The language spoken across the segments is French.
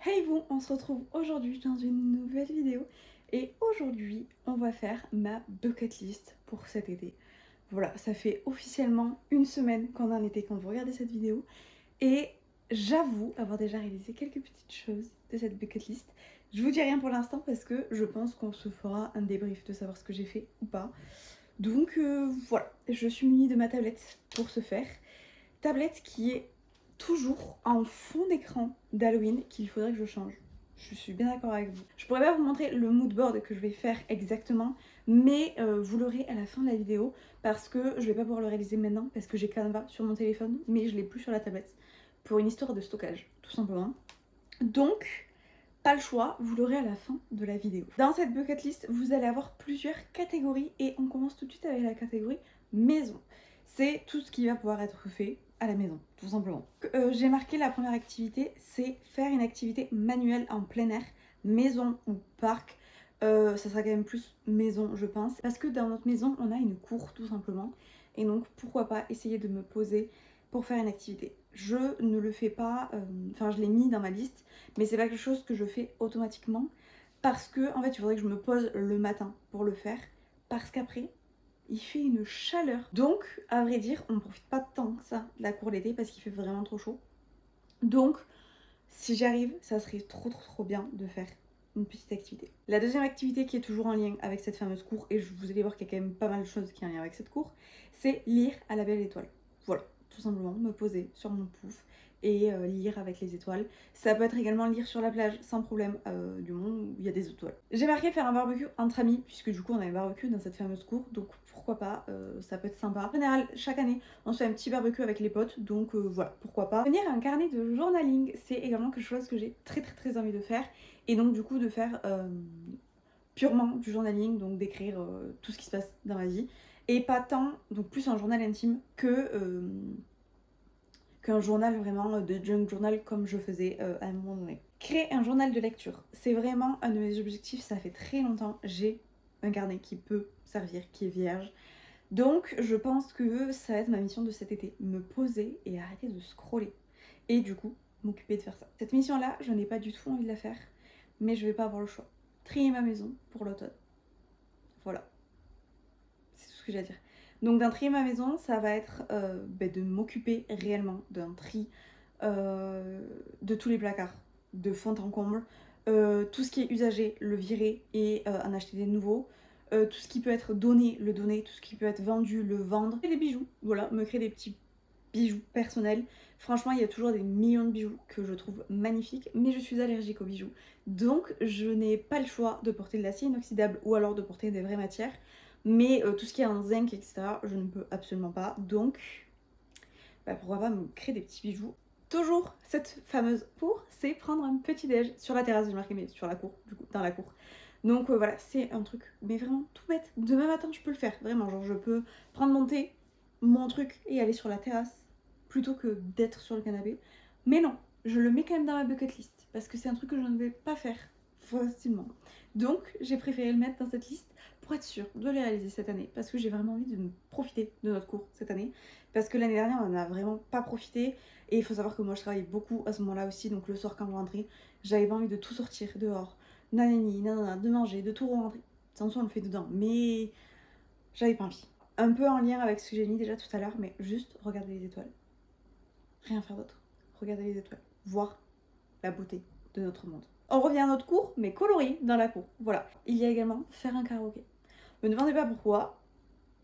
Hey vous, on se retrouve aujourd'hui dans une nouvelle vidéo et aujourd'hui on va faire ma bucket list pour cet été. Voilà, ça fait officiellement une semaine qu'on est en été quand vous regardez cette vidéo et j'avoue avoir déjà réalisé quelques petites choses de cette bucket list. Je vous dis rien pour l'instant parce que je pense qu'on se fera un débrief de savoir ce que j'ai fait ou pas. Donc voilà, je suis munie de ma tablette pour ce faire. Tablette qui est toujours en fond d'écran d'Halloween qu'il faudrait que je change. Je suis bien d'accord avec vous. Je pourrais pas vous montrer le mood board que je vais faire exactement, mais vous l'aurez à la fin de la vidéo parce que je vais pas pouvoir le réaliser maintenant parce que j'ai Canva sur mon téléphone, mais je l'ai plus sur la tablette pour une histoire de stockage, tout simplement. Donc, pas le choix, vous l'aurez à la fin de la vidéo. Dans cette bucket list, vous allez avoir plusieurs catégories et on commence tout de suite avec la catégorie maison. C'est tout ce qui va pouvoir être fait à la maison, tout simplement. J'ai marqué la première activité, c'est faire une activité manuelle en plein air, maison ou parc. Ça sera quand même plus maison, je pense, parce que dans notre maison, on a une cour, tout simplement. Et donc, pourquoi pas essayer de me poser pour faire une activité. Je ne le fais pas, enfin je l'ai mis dans ma liste, mais c'est pas quelque chose que je fais automatiquement parce que en fait il faudrait que je me pose le matin pour le faire parce qu'après il fait une chaleur. Donc à vrai dire on profite pas tant que ça de la cour l'été parce qu'il fait vraiment trop chaud. Donc si j'y arrive ça serait trop bien de faire une petite activité. La deuxième activité qui est toujours en lien avec cette fameuse cour, et vous allez voir qu'il y a quand même pas mal de choses qui sont en lien avec cette cour, c'est lire à la belle étoile. Voilà, tout simplement me poser sur mon pouf et lire avec les étoiles. Ça peut être également lire sur la plage sans problème du monde où il y a des étoiles. J'ai marqué faire un barbecue entre amis puisque du coup on a un barbecue dans cette fameuse cour, donc pourquoi pas, ça peut être sympa. En général, chaque année on se fait un petit barbecue avec les potes, donc voilà, pourquoi pas. Tenir un carnet de journaling, c'est également quelque chose que j'ai très envie de faire, et donc du coup de faire purement du journaling, donc d'écrire tout ce qui se passe dans ma vie, et pas tant, donc plus un journal intime qu'un journal vraiment de junk journal comme je faisais à un moment donné. Créer un journal de lecture, c'est vraiment un de mes objectifs, ça fait très longtemps, j'ai un carnet qui peut servir, qui est vierge. Donc je pense que ça va être ma mission de cet été, me poser et arrêter de scroller. Et du coup, m'occuper de faire ça. Cette mission-là, je n'ai pas du tout envie de la faire, mais je vais pas avoir le choix. Trier ma maison pour l'automne. Voilà, c'est tout ce que j'ai à dire. Donc d'un trier ma maison, ça va être de m'occuper réellement d'un tri de tous les placards, de fond en comble. Tout ce qui est usagé, le virer et en acheter des nouveaux. Tout ce qui peut être donné, le donner. Tout ce qui peut être vendu, le vendre. Et des bijoux, voilà, me créer des petits bijoux personnels. Franchement, il y a toujours des millions de bijoux que je trouve magnifiques, mais je suis allergique aux bijoux. Donc, je n'ai pas le choix de porter de l'acier inoxydable ou alors de porter des vraies matières. Mais tout ce qui est en zinc, etc., je ne peux absolument pas. Donc, pourquoi pas me créer des petits bijoux. Toujours cette fameuse cour, c'est prendre un petit déj sur la terrasse, j'ai marqué, mais sur la cour, du coup, dans la cour. Donc voilà, c'est un truc, mais vraiment tout bête. Demain matin, je peux le faire, vraiment. Genre, je peux prendre mon thé, mon truc et aller sur la terrasse plutôt que d'être sur le canapé. Mais non, je le mets quand même dans ma bucket list parce que c'est un truc que je ne vais pas faire facilement. Donc, j'ai préféré le mettre dans cette liste pour être sûre de le réaliser cette année parce que j'ai vraiment envie de profiter de notre cours cette année. Parce que l'année dernière, on n'en a vraiment pas profité. Et il faut savoir que moi, je travaillais beaucoup à ce moment-là aussi. Donc le soir, quand je rentrais, j'avais pas envie de tout sortir dehors. Nanani, nanana, de manger, de tout rentrer. Attention, on le fait dedans. Mais j'avais pas envie. Un peu en lien avec ce que j'ai mis déjà tout à l'heure, mais juste regarder les étoiles. Rien faire d'autre. Regarder les étoiles. Voir la beauté de notre monde. On revient à notre cours, mais coloré dans la cour. Voilà. Il y a également faire un karaoké. Me demandez pas pourquoi.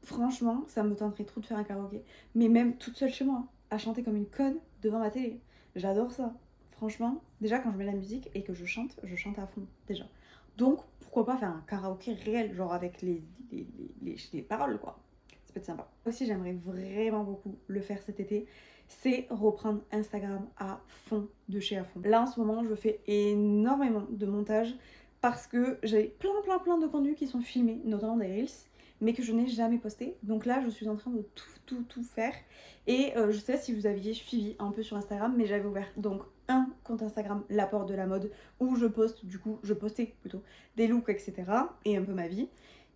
Franchement, ça me tenterait trop de faire un karaoké. Mais même toute seule chez moi, à chanter comme une conne devant ma télé. J'adore ça. Franchement, déjà quand je mets la musique et que je chante à fond, déjà. Donc, pourquoi pas faire un karaoké réel, genre avec les paroles, quoi. Ça peut être sympa. Aussi, j'aimerais vraiment beaucoup le faire cet été, c'est reprendre Instagram à fond, de chez à fond. Là, en ce moment, je fais énormément de montage parce que j'ai plein de contenus qui sont filmés, notamment des Reels, mais que je n'ai jamais posté. Donc là, je suis en train de tout faire. Et je sais pas si vous aviez suivi un peu sur Instagram, mais j'avais ouvert donc un compte Instagram, l'apport de la mode, où je poste, du coup, je postais plutôt des looks, etc. et un peu ma vie.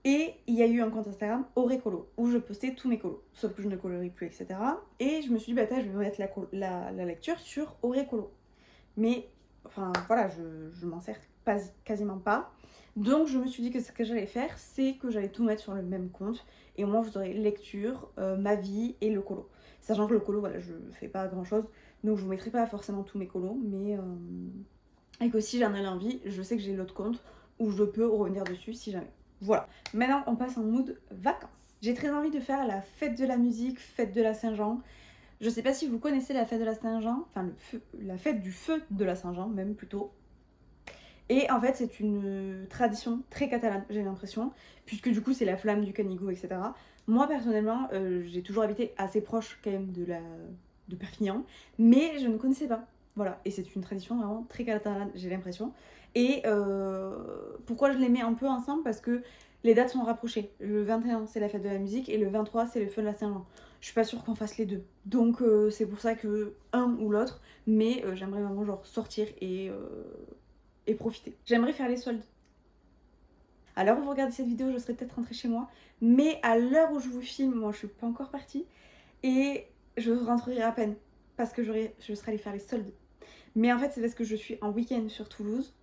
Et il y a eu un compte Instagram Aurécolo, où je postais tous mes colos, sauf que je ne colorie plus, etc. Et je me suis dit, bah, je vais mettre la lecture sur Aurécolo. Mais enfin voilà, je m'en sers quasiment pas. Donc je me suis dit que ce que j'allais faire, c'est que j'allais tout mettre sur le même compte. Et au moins vous aurez lecture, ma vie et le colo. Sachant que le colo, voilà, je fais pas grand chose. Donc je vous mettrai pas forcément tous mes colos. Mais et que si j'en ai envie, je sais que j'ai l'autre compte où je peux revenir dessus si jamais. Voilà. Maintenant on passe en mood vacances. J'ai très envie de faire la fête de la musique, fête de la Saint-Jean. Je sais pas si vous connaissez la fête de la Saint-Jean, enfin la fête du feu de la Saint-Jean même plutôt. Et en fait c'est une tradition très catalane j'ai l'impression, puisque du coup c'est la flamme du Canigou etc. Moi personnellement j'ai toujours habité assez proche quand même de Perpignan, mais je ne connaissais pas. Voilà, et c'est une tradition vraiment très catalane j'ai l'impression. Et pourquoi je les mets un peu ensemble? Parce que les dates sont rapprochées. Le 21 c'est la fête de la musique et le 23 c'est le feu de la Saint-Jean. Je suis pas sûre qu'on fasse les deux. Donc c'est pour ça que un ou l'autre, mais j'aimerais vraiment genre sortir et profiter. J'aimerais faire les soldes. À l'heure où vous regardez cette vidéo, je serai peut-être rentrée chez moi, mais à l'heure où je vous filme, moi je suis pas encore partie et je rentrerai à peine parce que je serai allée faire les soldes. Mais en fait, c'est parce que je suis en week-end sur Toulouse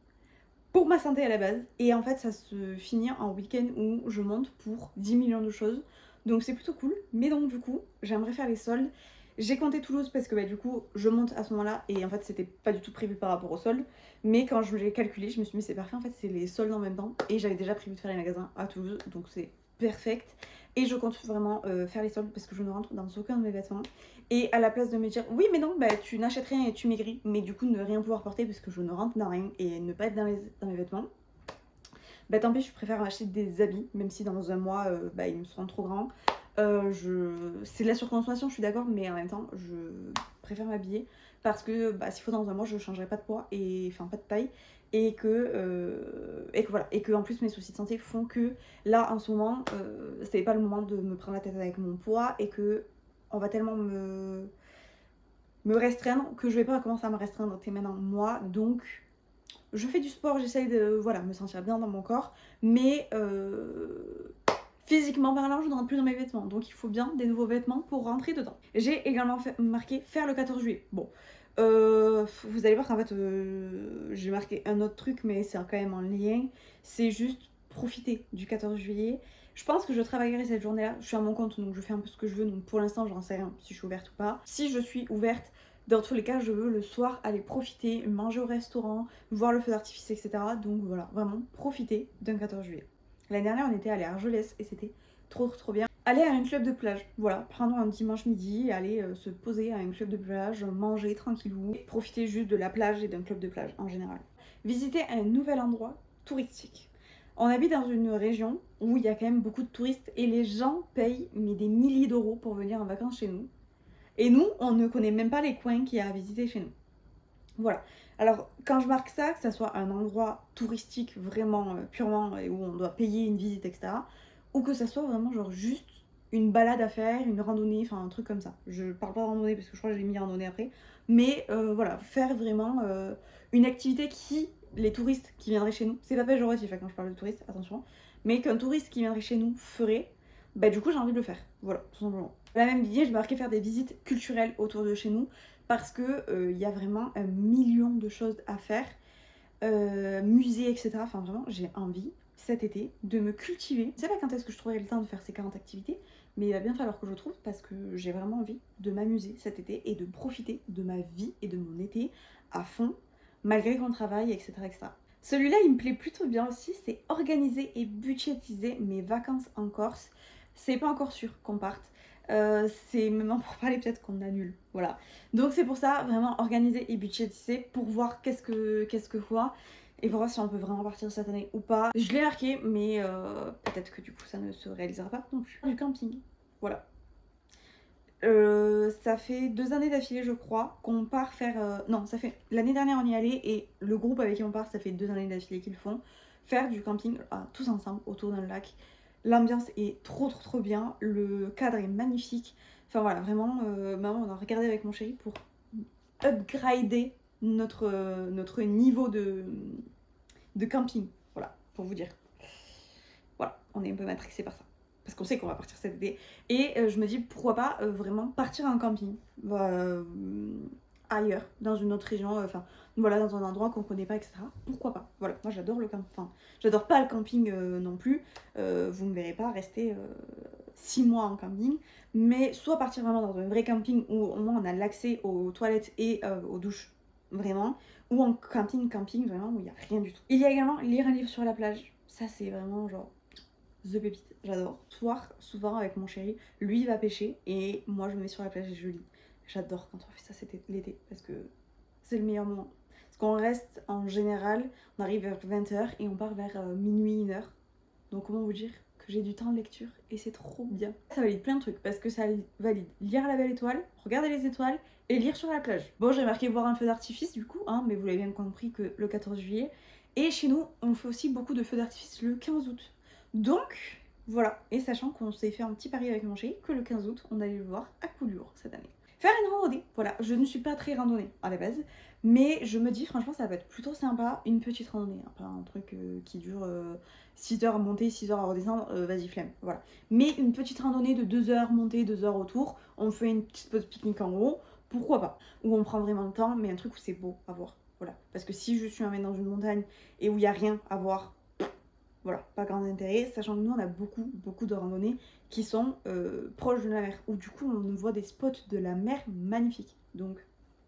pour ma santé à la base. Et en fait, ça se finit en week-end où je monte pour 10 millions de choses. Donc c'est plutôt cool. Mais donc du coup, j'aimerais faire les soldes. J'ai compté Toulouse parce que bah, du coup, je monte à ce moment-là. Et en fait, c'était pas du tout prévu par rapport aux soldes. Mais quand je l'ai calculé, je me suis dit, c'est parfait. En fait, c'est les soldes en même temps. Et j'avais déjà prévu de faire les magasins à Toulouse. Donc c'est perfect. Et je compte vraiment faire les soldes parce que je ne rentre dans aucun de mes vêtements. Et à la place de me dire oui mais non bah tu n'achètes rien et tu maigris, mais du coup ne rien pouvoir porter parce que je ne rentre dans rien et ne pas être dans mes vêtements, bah tant pis je préfère acheter des habits même si dans un mois bah, ils me seront trop grands. C'est de la surconsommation je suis d'accord, mais en même temps je préfère m'habiller parce que bah, s'il faut dans un mois je ne changerai pas de poids et enfin pas de taille et que voilà, et que en plus mes soucis de santé font que là en ce moment c'est pas le moment de me prendre la tête avec mon poids et que on va tellement me restreindre que je vais pas commencer à me restreindre dès maintenant moi. Donc je fais du sport, j'essaye de voilà, me sentir bien dans mon corps, mais physiquement parlant je ne rentre plus dans mes vêtements, donc il faut bien des nouveaux vêtements pour rentrer dedans. J'ai également marqué faire le 14 juillet. Bon, vous allez voir qu'en fait j'ai marqué un autre truc mais c'est quand même en lien, c'est juste profiter du 14 juillet. Je pense que je travaillerai cette journée-là. Je suis à mon compte, donc je fais un peu ce que je veux. Donc pour l'instant, j'en sais rien si je suis ouverte ou pas. Si je suis ouverte, dans tous les cas, je veux le soir aller profiter, manger au restaurant, voir le feu d'artifice, etc. Donc voilà, vraiment profiter d'un 14 juillet. L'année dernière, on était allé à Argelès et c'était trop bien. Aller à un club de plage, voilà, prendre un dimanche midi et aller se poser à un club de plage, manger tranquillou, et profiter juste de la plage et d'un club de plage en général. Visiter un nouvel endroit touristique. On habite dans une région où il y a quand même beaucoup de touristes et les gens payent mais des milliers d'euros pour venir en vacances chez nous. Et nous, on ne connaît même pas les coins qu'il y a à visiter chez nous. Voilà. Alors, quand je marque ça, que ça soit un endroit touristique vraiment purement et où on doit payer une visite, etc., ou que ça soit vraiment genre juste une balade à faire, une randonnée, enfin un truc comme ça. Je parle pas de randonnée parce que je crois que j'ai mis randonnée après, mais voilà, faire vraiment une activité qui, les touristes qui viendraient chez nous, c'est pas péjoratif quand je parle de touristes, attention, mais qu'un touriste qui viendrait chez nous ferait, bah du coup j'ai envie de le faire, voilà, tout simplement. La même lignée, je marquais faire des visites culturelles autour de chez nous, parce que y a vraiment un million de choses à faire, musées, etc. Enfin vraiment, j'ai envie cet été de me cultiver. Je sais pas quand est-ce que je trouverai le temps de faire ces 40 activités, mais il va bien falloir que je trouve parce que j'ai vraiment envie de m'amuser cet été et de profiter de ma vie et de mon été à fond, malgré qu'on travaille, etc., etc. Celui-là, il me plaît plutôt bien aussi, c'est organiser et budgétiser mes vacances en Corse. C'est pas encore sûr qu'on parte. C'est maintenant pour parler peut-être qu'on annule, voilà. Donc c'est pour ça, vraiment organiser et budgétiser pour voir qu'est-ce que quoi et pour voir si on peut vraiment partir cette année ou pas. Je l'ai marqué, mais peut-être que du coup ça ne se réalisera pas non plus. Du camping, voilà. Ça fait 2 années d'affilée je crois qu'on part faire... non, ça fait... L'année dernière on y allait et le groupe avec qui on part, ça fait 2 années d'affilée qu'ils le font. Faire du camping tous ensemble autour d'un lac. L'ambiance est trop bien, le cadre est magnifique. Enfin voilà, vraiment, maman on a regardé avec mon chéri pour upgrader notre niveau de camping. Voilà, pour vous dire. Voilà, on est un peu matrixé par ça. Parce qu'on sait qu'on va partir cet été. Et je me dis pourquoi pas vraiment partir en camping. ailleurs, dans une autre région, enfin voilà, dans un endroit qu'on connaît pas, etc. Pourquoi pas? Voilà, moi j'adore le camping, enfin j'adore pas le camping non plus, vous me verrez pas rester 6 mois en camping, mais soit partir vraiment dans un vrai camping où au moins on a l'accès aux toilettes et aux douches, vraiment, ou en camping vraiment où il y a rien du tout. Il y a également lire un livre sur la plage, ça c'est vraiment genre the pépite, j'adore. Souvent avec mon chéri, lui il va pêcher et moi je me mets sur la plage et je lis. J'adore quand on fait ça l'été parce que c'est le meilleur moment. Parce qu'on reste en général, on arrive vers 20h et on part vers minuit, 1h. Donc comment vous dire que j'ai du temps de lecture et c'est trop bien. Ça valide plein de trucs parce que ça valide lire la belle étoile, regarder les étoiles et lire sur la plage. Bon, j'ai marqué voir un feu d'artifice du coup, hein, mais vous l'avez bien compris que le 14 juillet. Et chez nous, on fait aussi beaucoup de feux d'artifice le 15 août. Donc, voilà. Et sachant qu'on s'est fait un petit pari avec mon chéri que le 15 août, on allait le voir à Collioure cette année. Faire une randonnée, voilà. Je ne suis pas très randonnée à la base, mais je me dis franchement ça va être plutôt sympa, une petite randonnée, hein, pas un truc qui dure 6 heures à monter, 6 heures à redescendre, vas-y flemme, voilà. Mais une petite randonnée de 2 heures montée, 2 heures autour, on fait une petite pause pique-nique en haut, pourquoi pas. Où on prend vraiment le temps, mais un truc où c'est beau à voir, voilà. Parce que si je suis emmènée dans une montagne et où il n'y a rien à voir, voilà, pas grand intérêt, sachant que nous on a beaucoup de randonnées qui sont proches de la mer, où du coup on voit des spots de la mer magnifiques, donc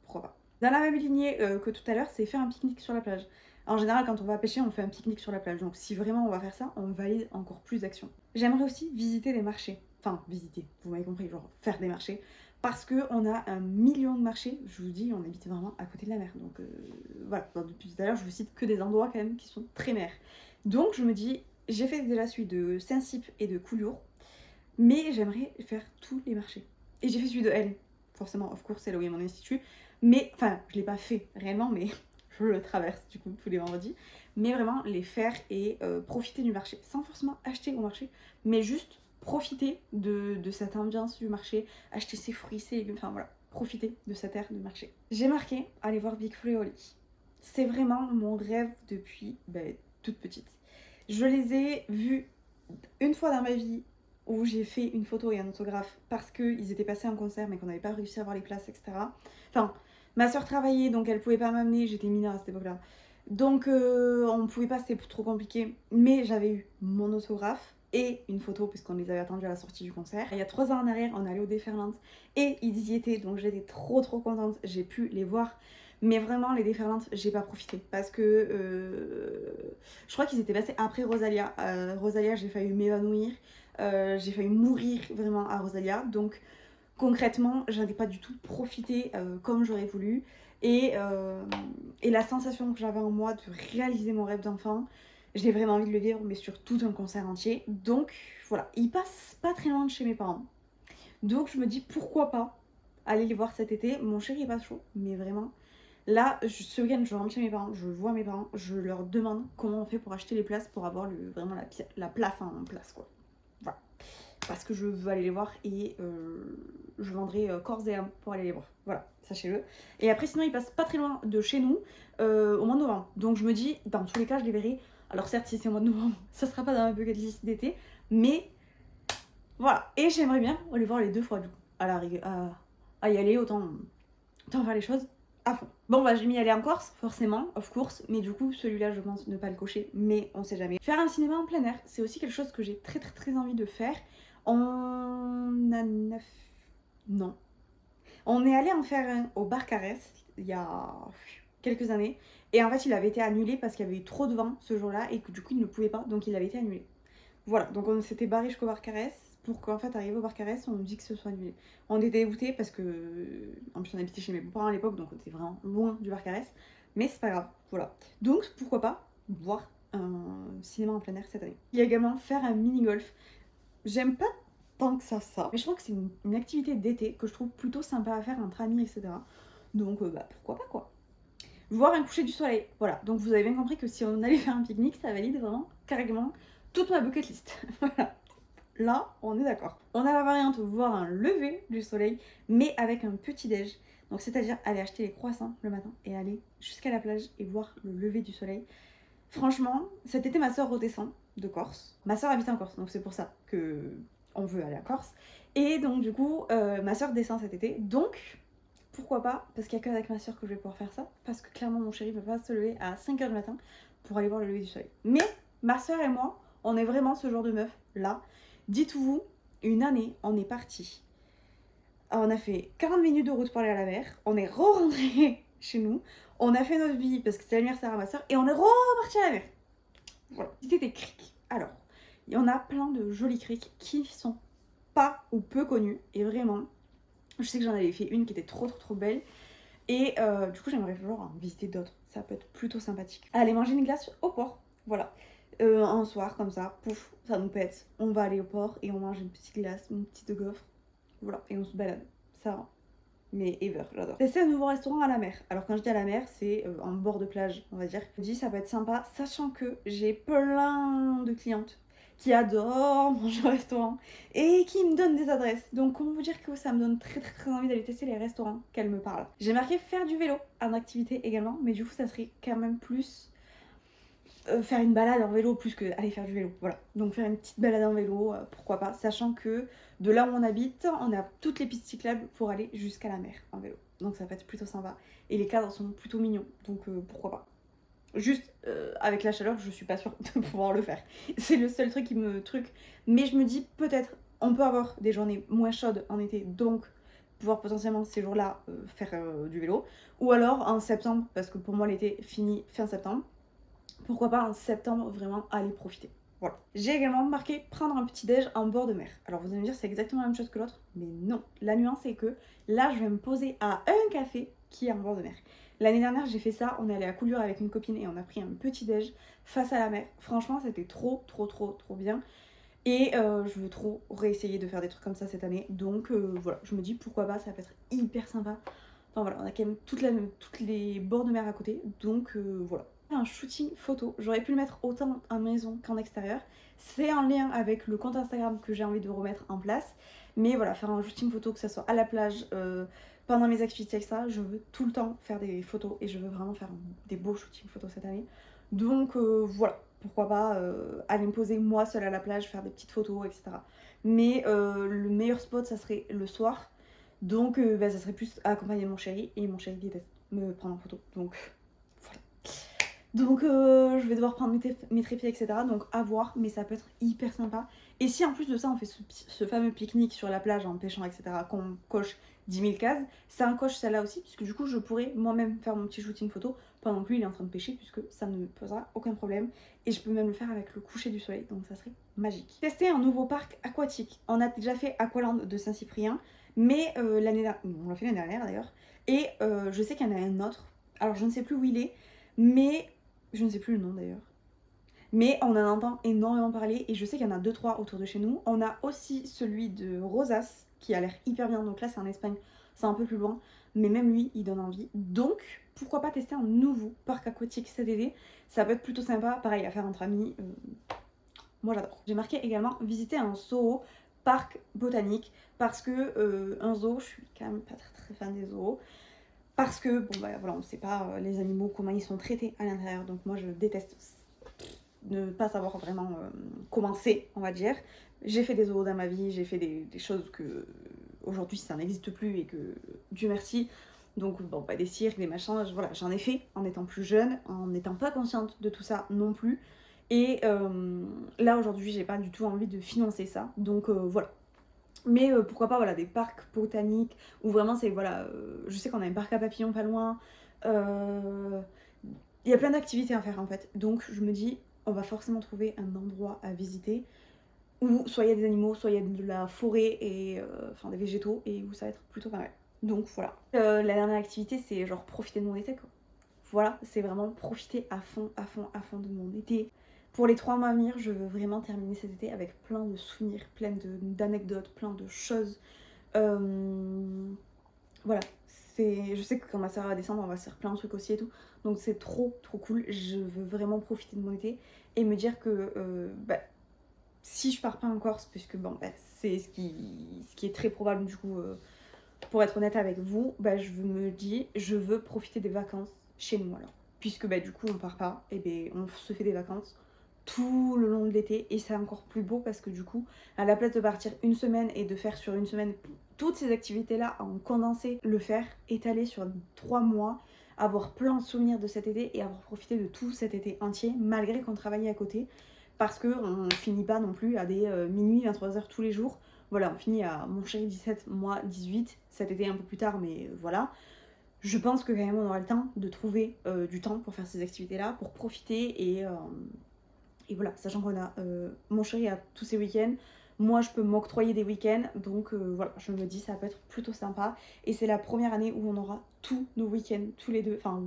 pourquoi pas. Dans la même lignée que tout à l'heure, c'est faire un pique-nique sur la plage. En général, quand on va pêcher, on fait un pique-nique sur la plage, donc si vraiment on va faire ça, on valide encore plus d'actions. J'aimerais aussi visiter les marchés, enfin visiter, vous m'avez compris, genre faire des marchés, parce qu'on a 1 million de marchés, je vous dis, on habite vraiment à côté de la mer, donc voilà, depuis tout à l'heure je vous cite que des endroits quand même qui sont très mer. Donc je me dis, j'ai fait déjà celui de Saint-Cyp et de Collioure, mais j'aimerais faire tous les marchés. Et j'ai fait celui de L, forcément, of course, c'est là où il y a mon institut. Mais, enfin, je l'ai pas fait réellement, mais je le traverse du coup tous les vendredis. Mais vraiment les faire et profiter du marché, sans forcément acheter au marché, mais juste profiter de cette ambiance du marché, acheter ses fruits, ses légumes, enfin voilà, profiter de cette ère du marché. J'ai marqué aller voir Big Fleoli. C'est vraiment mon rêve depuis toute petite. Je les ai vus une fois dans ma vie où j'ai fait une photo et un autographe parce qu'ils étaient passés en concert mais qu'on n'avait pas réussi à avoir les places, etc. Enfin, ma soeur travaillait donc elle pouvait pas m'amener, j'étais mineure à cette époque-là. Donc on pouvait pas, c'était trop compliqué. Mais j'avais eu mon autographe et une photo puisqu'on les avait attendus à la sortie du concert. Il y a 3 ans en arrière, on allait au Déferlante et ils y étaient donc j'étais trop contente, j'ai pu les voir. Mais vraiment, les Déferlantes, j'ai pas profité parce que je crois qu'ils étaient passés après Rosalia. Rosalia, j'ai failli m'évanouir, j'ai failli mourir vraiment à Rosalia. Donc concrètement, j'avais pas du tout profité comme j'aurais voulu. Et la sensation que j'avais en moi de réaliser mon rêve d'enfant, j'ai vraiment envie de le vivre, mais sur tout un concert entier. Donc voilà, ils passent pas très loin de chez mes parents. Donc je me dis pourquoi pas aller les voir cet été. Mon chéri est pas chaud, mais vraiment. Là, ce week-end, je rentre chez mes parents, je vois mes parents, je leur demande comment on fait pour acheter les places pour avoir vraiment la place en place, quoi. Voilà. Parce que je veux aller les voir et je vendrai corps et âme pour aller les voir. Voilà, sachez-le. Et après, sinon, ils passent pas très loin de chez nous au mois de novembre. Donc je me dis, dans tous les cas, je les verrai. Alors certes, si c'est au mois de novembre, ça sera pas dans ma bucket list d'été, mais voilà. Et j'aimerais bien aller voir les 2 fois, du coup. À y aller, autant faire les choses à fond. Bon bah j'ai mis aller en Corse, forcément, of course, mais du coup celui-là je pense ne pas le cocher, mais on sait jamais. Faire un cinéma en plein air, c'est aussi quelque chose que j'ai très envie de faire. On a 9... Non. On est allé en faire un au Barcarès il y a quelques années, et en fait il avait été annulé parce qu'il y avait eu trop de vent ce jour-là, et que du coup il ne pouvait pas, donc il avait été annulé. Voilà, donc on s'était barré jusqu'au Barcarès, pour qu'en fait, arrivé au Barcarès, on nous dit que ce soit annulé. On était dégoûtés parce que, en plus, on habitait chez mes beaux-parents à l'époque, donc on était vraiment loin du Barcarès. Mais c'est pas grave, voilà. Donc, pourquoi pas voir un cinéma en plein air cette année. Il y a également faire un mini-golf. J'aime pas tant que ça, mais je trouve que c'est une activité d'été que je trouve plutôt sympa à faire entre amis, etc. Donc, pourquoi pas, quoi. Voir un coucher du soleil, voilà. Donc, vous avez bien compris que si on allait faire un pique-nique, ça valide vraiment, carrément, toute ma bucket list. Voilà. Là, on est d'accord. On a la variante voir un lever du soleil, mais avec un petit déj. Donc c'est-à-dire aller acheter les croissants le matin et aller jusqu'à la plage et voir le lever du soleil. Franchement, cet été ma soeur redescend de Corse. Ma soeur habite en Corse, donc c'est pour ça que on veut aller à Corse. Et donc du coup, ma soeur descend cet été. Donc pourquoi pas, parce qu'il n'y a qu'avec ma soeur que je vais pouvoir faire ça, parce que clairement mon chéri ne peut pas se lever à 5h du matin pour aller voir le lever du soleil. Mais ma soeur et moi, on est vraiment ce genre de meuf là. Dites-vous, une année, on est parti. On a fait 40 minutes de route pour aller à la mer, on est re-rentré chez nous, on a fait notre vie parce que c'était l'anniversaire à ma soeur et on est reparti à la mer. Voilà, c'était des criques. Alors, il y en a plein de jolis criques qui sont pas ou peu connus et vraiment, je sais que j'en avais fait une qui était trop belle et du coup j'aimerais genre en visiter d'autres, ça peut être plutôt sympathique. Aller manger une glace au port, voilà. Un soir comme ça, pouf, ça nous pète, on va aller au port et on mange une petite glace, une petite gaufre, voilà, et on se balade, ça, mais ever, j'adore. Tester un nouveau restaurant à la mer. Alors quand je dis à la mer, c'est en bord de plage, on va dire. Je dis ça peut être sympa, sachant que j'ai plein de clientes qui adorent manger au restaurant et qui me donnent des adresses. Donc comment vous dire que ça me donne très envie d'aller tester les restaurants qu'elles me parlent. J'ai marqué faire du vélo en activité également, mais du coup ça serait quand même plus faire une balade en vélo plus que aller faire du vélo. Voilà. Donc faire une petite balade en vélo, pourquoi pas, sachant que de là où on habite, on a toutes les pistes cyclables pour aller jusqu'à la mer en vélo. Donc ça peut être plutôt sympa. Et les cadres sont plutôt mignons, donc pourquoi pas. Juste avec la chaleur, je suis pas sûre de pouvoir le faire. C'est le seul truc qui me truc. Mais je me dis peut-être on peut avoir des journées moins chaudes en été, donc pouvoir potentiellement ces jours-là faire du vélo. Ou alors en septembre, parce que pour moi l'été finit fin septembre. Pourquoi pas en septembre vraiment aller profiter. Voilà. J'ai également marqué prendre un petit déj en bord de mer. Alors vous allez me dire c'est exactement la même chose que l'autre, mais non. La nuance est que là je vais me poser à un café qui est en bord de mer. L'année dernière j'ai fait ça, on est allé à Coulure avec une copine et on a pris un petit déj face à la mer. Franchement c'était trop bien. Et je veux trop réessayer de faire des trucs comme ça cette année. Donc voilà, je me dis pourquoi pas, ça peut être hyper sympa. Enfin voilà, on a quand même toutes les bords de mer à côté. Donc voilà. Un shooting photo, j'aurais pu le mettre autant en maison qu'en extérieur. C'est en lien avec le compte Instagram que j'ai envie de remettre en place. Mais voilà, faire un shooting photo, que ce soit à la plage, pendant mes activités, etc. Je veux tout le temps faire des photos et je veux vraiment faire des beaux shootings photos cette année. Donc voilà, pourquoi pas aller me poser moi seule à la plage, faire des petites photos, etc. Mais le meilleur spot, ça serait le soir. Donc bah, ça serait plus accompagner mon chéri. Et mon chéri déteste me prendre en photo. Donc voilà. Donc je vais devoir prendre mes trépieds, etc. Donc à voir, mais ça peut être hyper sympa. Et si en plus de ça on fait ce fameux pique-nique sur la plage en pêchant, etc. qu'on coche 10 000 cases, ça en coche celle-là aussi, puisque du coup je pourrais moi-même faire mon petit shooting photo pendant que lui il est en train de pêcher, puisque ça ne me posera aucun problème. Et je peux même le faire avec le coucher du soleil, donc ça serait magique. Tester un nouveau parc aquatique. On a déjà fait Aqualand de Saint-Cyprien, mais on l'a fait l'année dernière d'ailleurs. Et je sais qu'il y en a un autre, alors je ne sais plus où il est, mais je ne sais plus le nom d'ailleurs. Mais on en entend énormément parler et je sais qu'il y en a 2-3 autour de chez nous. On a aussi celui de Rosas qui a l'air hyper bien. Donc là c'est en Espagne, c'est un peu plus loin. Mais même lui, il donne envie. Donc pourquoi pas tester un nouveau parc aquatique cet été. Ça peut être plutôt sympa. Pareil à faire entre amis. Moi j'adore. J'ai marqué également visiter un zoo, parc botanique. Parce que un zoo, je suis quand même pas très fan des zoos. Parce que, bon bah voilà, on ne sait pas les animaux, comment ils sont traités à l'intérieur. Donc moi je déteste ne pas savoir vraiment comment c'est, on va dire. J'ai fait des zoos dans ma vie, j'ai fait des choses que aujourd'hui ça n'existe plus et que Dieu merci. Donc bon bah des cirques, des machins, voilà, j'en ai fait en étant plus jeune, en n'étant pas consciente de tout ça non plus. Et là aujourd'hui j'ai pas du tout envie de financer ça. Donc voilà. Mais pourquoi pas voilà, des parcs botaniques où vraiment c'est voilà, je sais qu'on a un parc à papillons pas loin. Il y a plein d'activités à faire en fait. Donc je me dis on va forcément trouver un endroit à visiter où soit il y a des animaux, soit il y a de la forêt et enfin des végétaux et où ça va être plutôt pas mal. Donc voilà. La dernière activité c'est genre profiter de mon été quoi. Voilà, c'est vraiment profiter à fond de mon été. Pour les 3 mois à venir, je veux vraiment terminer cet été avec plein de souvenirs, plein d'anecdotes, plein de choses. Voilà, je sais que quand ma soeur va descendre, on va se faire plein de trucs aussi et tout. Donc c'est trop cool. Je veux vraiment profiter de mon été et me dire que bah, si je pars pas en Corse, puisque bon, bah, c'est ce qui est très probable du coup, pour être honnête avec vous, bah, je veux profiter des vacances chez nous alors. Puisque bah, du coup on part pas, et ben on se fait des vacances tout le long de l'été et c'est encore plus beau parce que du coup, à la place de partir une semaine et de faire sur une semaine toutes ces activités-là en condensé, le faire, étaler sur 3 mois, avoir plein de souvenirs de cet été et avoir profité de tout cet été entier malgré qu'on travaillait à côté parce qu'on finit pas non plus à des minuit, 23h tous les jours. Voilà, on finit à mon chéri 17, moi 18, cet été un peu plus tard, mais voilà. Je pense que quand même on aura le temps de trouver du temps pour faire ces activités-là, pour profiter et voilà, sachant qu'on a mon chéri a tous ses week-ends, moi je peux m'octroyer des week-ends, donc voilà, je me dis ça peut être plutôt sympa. Et c'est la première année où on aura tous nos week-ends, tous les deux. Enfin,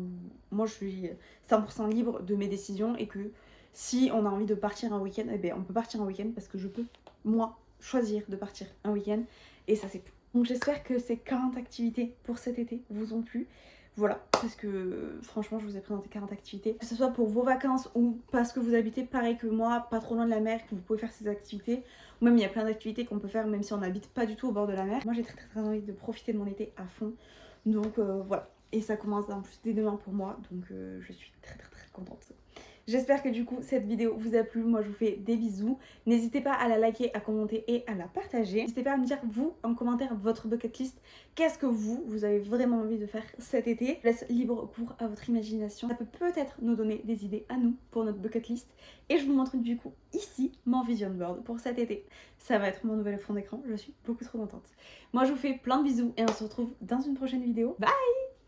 moi je suis 100% libre de mes décisions et que si on a envie de partir un week-end, eh bien on peut partir un week-end parce que je peux, moi, choisir de partir un week-end et ça c'est tout. Donc j'espère que ces 40 activités pour cet été vous ont plu. Voilà, parce que franchement, je vous ai présenté 40 activités. Que ce soit pour vos vacances ou parce que vous habitez pareil que moi, pas trop loin de la mer, que vous pouvez faire ces activités. Ou même il y a plein d'activités qu'on peut faire même si on n'habite pas du tout au bord de la mer. Moi, j'ai très envie de profiter de mon été à fond. Donc voilà. Et ça commence en plus dès demain pour moi. Donc je suis très contente. J'espère que du coup cette vidéo vous a plu, moi je vous fais des bisous. N'hésitez pas à la liker, à commenter et à la partager. N'hésitez pas à me dire vous en commentaire votre bucket list. Qu'est-ce que vous avez vraiment envie de faire cet été? Je laisse libre cours à votre imagination. Ça peut peut-être nous donner des idées à nous pour notre bucket list. Et je vous montre du coup ici mon vision board pour cet été. Ça va être mon nouvel fond d'écran, je suis beaucoup trop contente. Moi je vous fais plein de bisous et on se retrouve dans une prochaine vidéo. Bye!